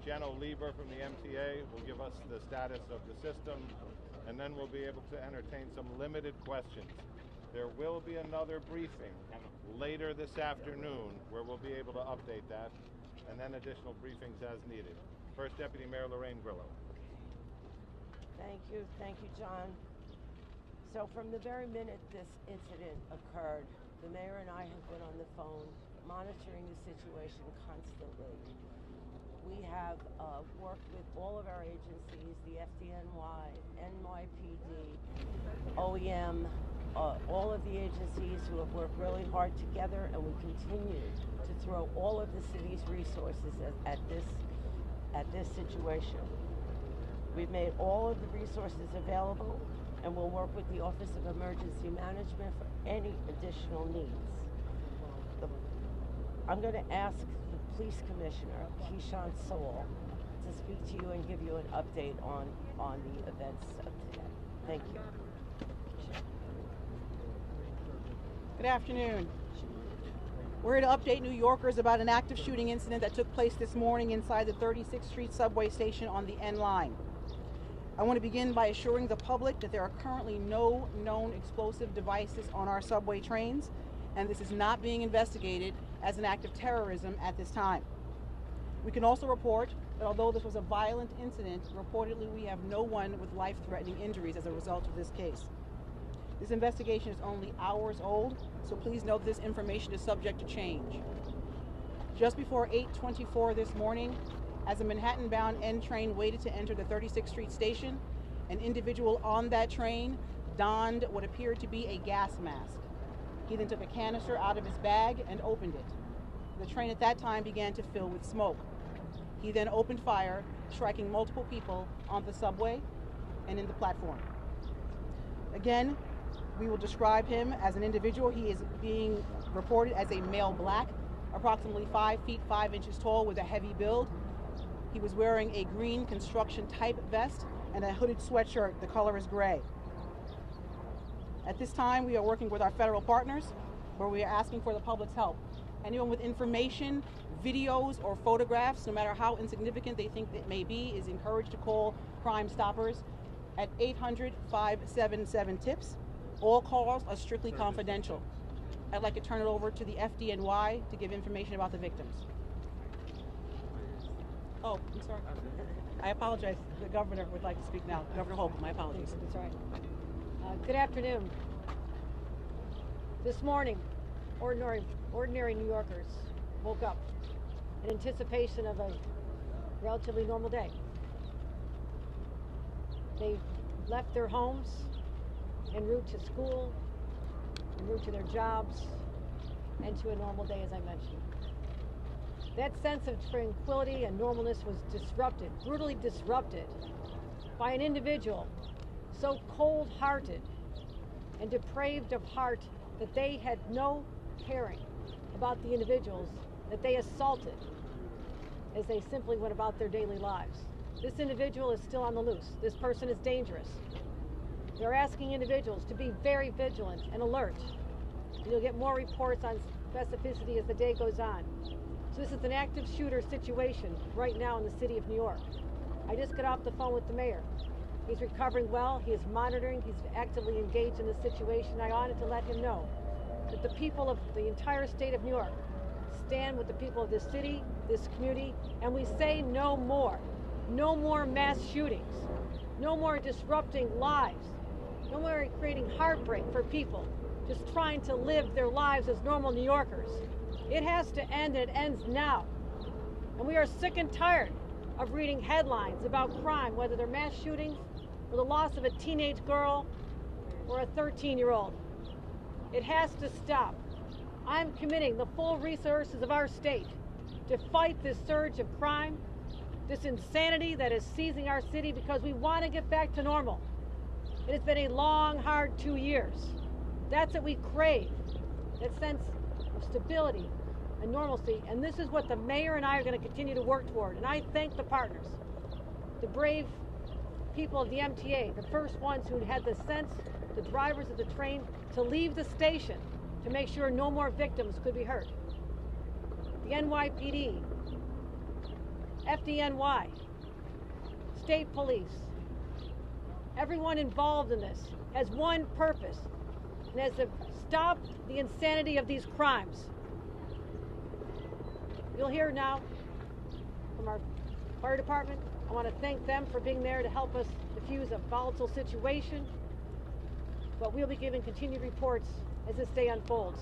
Jenno Lieber from the MTA will give us the status of the system, and then we'll be able to entertain some limited questions. There will be another briefing later this afternoon where we'll be able to update that, and then additional briefings as needed. First Deputy Mayor Lorraine Grillo. Thank you, John. So from the very minute this incident occurred, the mayor and I have been on the phone monitoring the situation constantly. We have worked with all of our agencies, the FDNY, NYPD, OEM, all of the agencies who have worked really hard together, and we continue to throw all of the city's resources at this situation. We've made all of the resources available, and we'll work with the Office of Emergency Management for any additional needs. I'm going to ask the Police Commissioner, Keyshawn Sewell, to speak to you and give you an update on the events of today. Thank you. Good afternoon. We're here to update New Yorkers about an active shooting incident that took place this morning inside the 36th Street subway station on the N line. I want to begin by assuring the public that there are currently no known explosive devices on our subway trains, and this is not being investigated as an act of terrorism at this time. We can also report that although this was a violent incident, reportedly we have no one with life-threatening injuries as a result of this case. This investigation is only hours old, so please note this information is subject to change. Just before 8:24 this morning, as a Manhattan-bound N train waited to enter the 36th Street station, an individual on that train donned what appeared to be a gas mask. He then took a canister out of his bag and opened it. The train at that time began to fill with smoke. He then opened fire, striking multiple people on the subway and in the platform. Again, we will describe him as an individual. He is being reported as a male black, approximately 5 feet 5 inches tall with a heavy build. He was wearing a green construction type vest and a hooded sweatshirt. The color is gray. At this time, we are working with our federal partners where we are asking for the public's help. Anyone with information, videos, or photographs, no matter how insignificant they think it may be, is encouraged to call Crime Stoppers at 800-577-TIPS. All calls are strictly confidential. I'd like to turn it over to the FDNY to give information about the victims. Oh, I'm sorry. I apologize. The governor would like to speak now. Governor Hochul, my apologies. That's all right. Good afternoon. This morning, ordinary New Yorkers woke up in anticipation of a relatively normal day. They left their homes en route to school, en route to their jobs, and to a normal day, as I mentioned. That sense of tranquility and normalness was disrupted, brutally disrupted, by an individual so cold-hearted and depraved of heart that they had no caring about the individuals that they assaulted as they simply went about their daily lives. This individual is still on the loose. This person is dangerous. They're asking individuals to be very vigilant and alert. And you'll get more reports on specificity as the day goes on. So this is an active shooter situation right now in the city of New York. I just got off the phone with the mayor. He's recovering well. He is monitoring. He's actively engaged in the situation. I wanted to let him know that the people of the entire state of New York stand with the people of this city, this community, and we say no more. No more mass shootings. No more disrupting lives. No more creating heartbreak for people just trying to live their lives as normal New Yorkers. It has to end, and it ends now. And we are sick and tired of reading headlines about crime, whether they're mass shootings or the loss of a teenage girl or a 13-year-old. It has to stop. I'm committing the full resources of our state to fight this surge of crime, this insanity that is seizing our city, because we want to get back to normal. It has been a long, hard 2 years. That's what we crave, that sense of stability and normalcy, and this is what the mayor and I are going to continue to work toward. And I thank the partners, the brave people of the MTA, the first ones who had the sense, the drivers of the train, to leave the station to make sure no more victims could be hurt. The NYPD FDNY, state police, everyone involved in this has one purpose, and that's to stop the insanity of these crimes. You'll hear now from our fire department. I want to thank them for being there to help us diffuse a volatile situation, but we'll be giving continued reports as this day unfolds.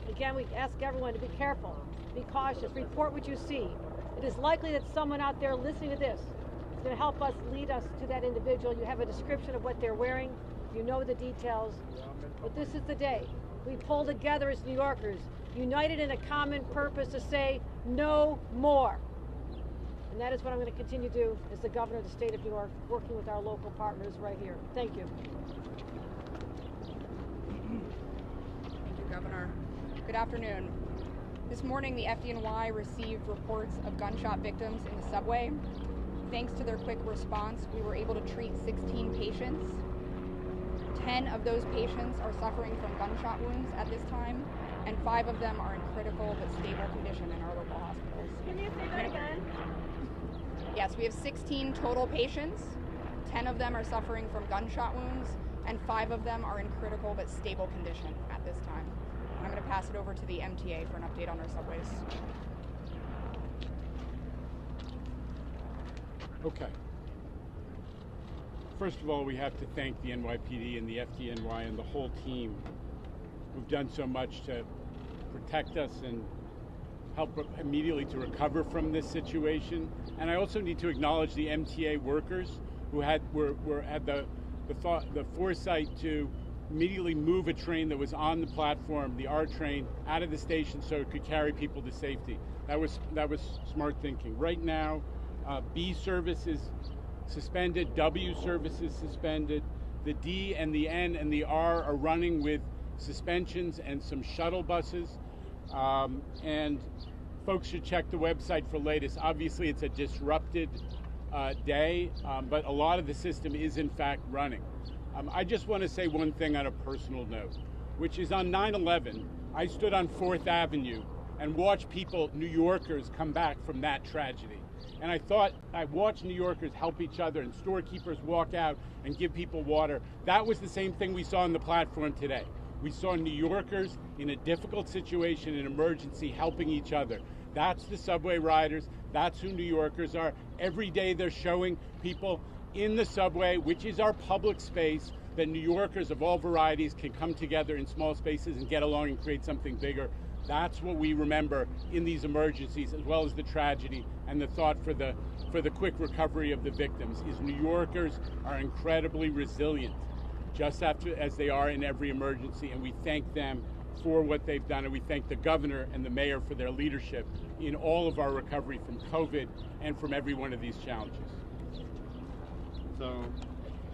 Again, we ask everyone to be careful, be cautious, report what you see. It is likely that someone out there listening to this is going to help us lead us to that individual. You have a description of what they're wearing, you know the details, but this is the day. We pull together as New Yorkers, united in a common purpose to say no more. And that is what I'm going to continue to do as the governor of the state of New York, working with our local partners right here. Thank you. Thank you, Governor. Good afternoon. This morning, the FDNY received reports of gunshot victims in the subway. Thanks to their quick response, we were able to treat 16 patients. 10 of those patients are suffering from gunshot wounds at this time, and 5 of them are in critical but stable condition in our local hospitals. Can you say that again? Yes, we have 16 total patients. 10 of them are suffering from gunshot wounds, and 5 of them are in critical but stable condition at this time. I'm going to pass it over to the MTA for an update on our subways. Okay. First of all, we have to thank the NYPD and the FDNY and the whole team who've done so much to protect us and help immediately to recover from this situation. And I also need to acknowledge the MTA workers who had the foresight to immediately move a train that was on the platform, the R train, out of the station so it could carry people to safety. That was smart thinking. Right now, B service is suspended, W service is suspended. The D and the N and the R are running with suspensions and some shuttle buses. And folks should check the website for latest. Obviously, it's a disrupted day, but a lot of the system is in fact running. I just want to say one thing on a personal note, which is on 9/11, I stood on 4th Avenue and watched people, New Yorkers, come back from that tragedy. And I watched New Yorkers help each other and storekeepers walk out and give people water. That was the same thing we saw on the platform today. We saw New Yorkers in a difficult situation, an emergency, helping each other. That's the subway riders. That's who New Yorkers are. Every day they're showing people in the subway, which is our public space, that New Yorkers of all varieties can come together in small spaces and get along and create something bigger. That's what we remember in these emergencies, as well as the tragedy and the thought for the quick recovery of the victims, is New Yorkers are incredibly resilient, just as they are in every emergency, and we thank them for what they've done, and we thank the governor and the mayor for their leadership in all of our recovery from COVID and from every one of these challenges. So,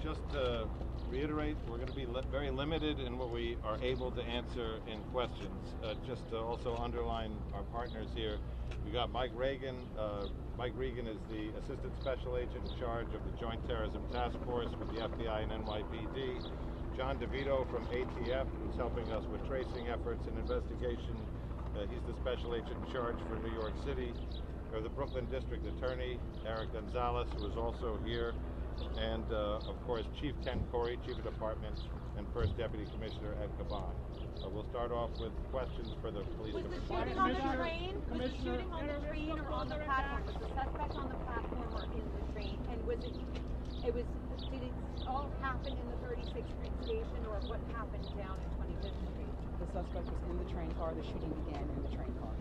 just to reiterate, we're going to be very limited in what we are able to answer in questions. Just to also underline our partners here, we got Mike Regan. Mike Regan is the Assistant Special Agent in charge of the Joint Terrorism Task Force with the FBI and NYPD. John DeVito from ATF, who's helping us with tracing efforts and investigation. He's the Special Agent in charge for New York City. Or the Brooklyn District Attorney, Eric Gonzalez, who is also here. And, of course, Chief Ken Corey, Chief of Department, and First Deputy Commissioner Ed Caban. We'll start off with questions for the police department. Was the shooting on the train? Was the shooting on the train or on the platform? Was the suspect on the platform or in the train? And did it all happen in the 36th Street station, or what happened down at 25th Street? The suspect was in the train car. The shooting began in the train car.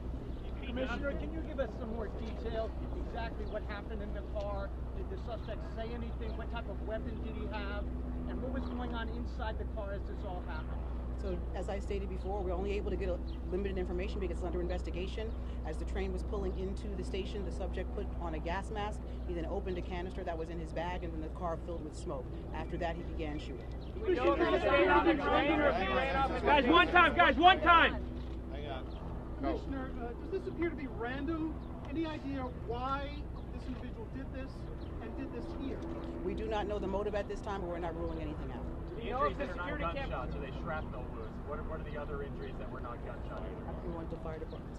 Commissioner, can you give us some more detail exactly what happened in the car? Did the suspect say anything? What type of weapon did he have? And what was going on inside the car as this all happened? So, as I stated before, we're only able to get limited information because it's under investigation. As the train was pulling into the station, the subject put on a gas mask. He then opened a canister that was in his bag, and then the car filled with smoke. After that, he began shooting. Guys, one time! Guys, one time! Hang on. Commissioner, does this appear to be random? Any idea why this individual did this and did this here? We do not know the motive at this time, but we're not ruling anything out. The injuries that are not gunshots, are they shrapnel wounds? What are the other injuries that were not gunshot either? We want the fire department.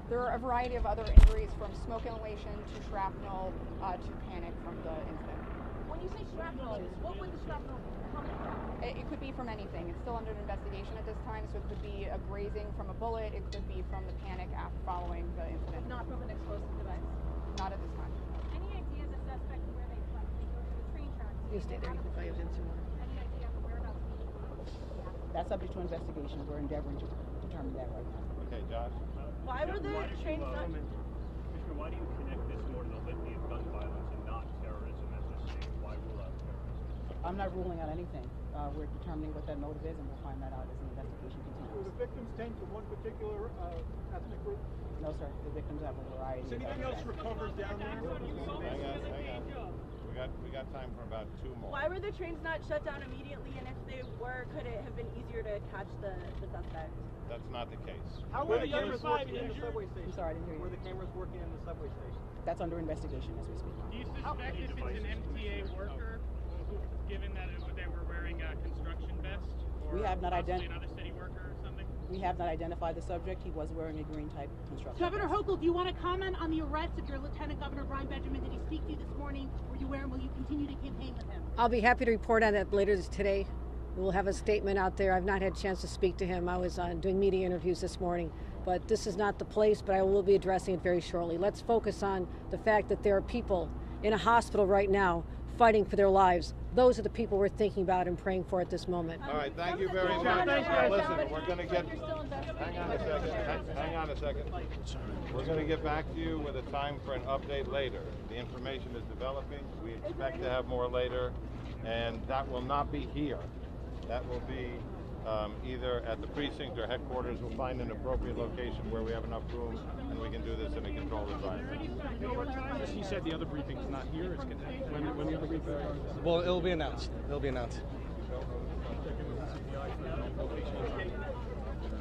There are a variety of other injuries, from smoke inhalation to shrapnel to panic from the incident. When you say shrapnel, what would the shrapnel come from? It could be from anything. It's still under investigation at this time, so it could be a grazing from a bullet. It could be from the panic after following the incident. Not from an explosive device. Not at this time. Any idea the suspect where they go to the train tracks? You stay there. You can find him tomorrow. Any idea of the whereabouts of the That's subject to investigation. We're endeavoring to determine that right now. Okay, Josh? Why were the trains not? Commissioner, why do you connect this more to the litany of gun violence and not terrorism as this state? Why rule out terrorism? I'm not ruling out anything. We're determining what that motive is, and we'll find that out as the investigation Were continues. the victims taken to one particular ethnic group? No, sir. The victims have a variety. Is anything else recovered down there? Hang on. We got time for about 2 more. Why were the trains not shut down immediately? And if they were, could it have been easier to catch the suspect? That's not the case. How were the cameras working in the subway station? I'm sorry, I didn't hear you. Were the cameras working in the subway station? That's under investigation as we speak. Do you suspect if it's an MTA worker, given that they were wearing a construction vest? Or We have not possibly another city worker or something? We have not identified the subject. He was wearing a green type construction Governor vest. Hochul, do you want to comment on the arrest of your Lieutenant Governor Brian Benjamin? Did he speak to you this morning? Were you aware, and will you continue to campaign with him? I'll be happy to report on that later today. We'll have a statement out there. I've not had a chance to speak to him. I was doing media interviews this morning, but this is not the place, but I will be addressing it very shortly. Let's focus on the fact that there are people in a hospital right now fighting for their lives. Those are the people we're thinking about and praying for at this moment. All right, thank you very much. Listen, we're going to get... Hang on a second. Hang on a second. We're going to get back to you with a time for an update later. The information is developing. We expect to have more later, and that will not be here. That will be either at the precinct or headquarters. We'll find an appropriate location where we have enough room and we can do this in a controlled environment. He said the other briefing's not here. It's going to when the other briefing? Well, it'll be announced. It'll be announced.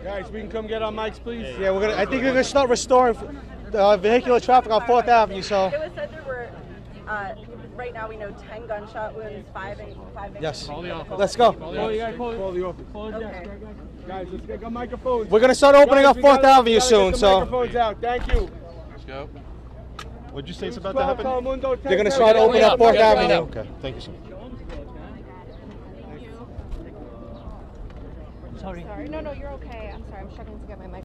Guys, we can come get on mics, please. Yeah, we're gonna. I think we're gonna start restoring vehicular traffic on 4th Avenue. So. It was said there were, right now we know 10 gunshot wounds, 5 victims. Yes. Let's go. Call the office. Okay. Guys, let's get microphones. We're gonna start opening up 4th Avenue soon. So. Microphones out. Thank you. Let's go. What'd you say is about to happen? They're gonna start opening up 4th Avenue. Okay, thank you, sir. Sorry. No, you're okay. I'm sorry. I'm struggling to get my mic.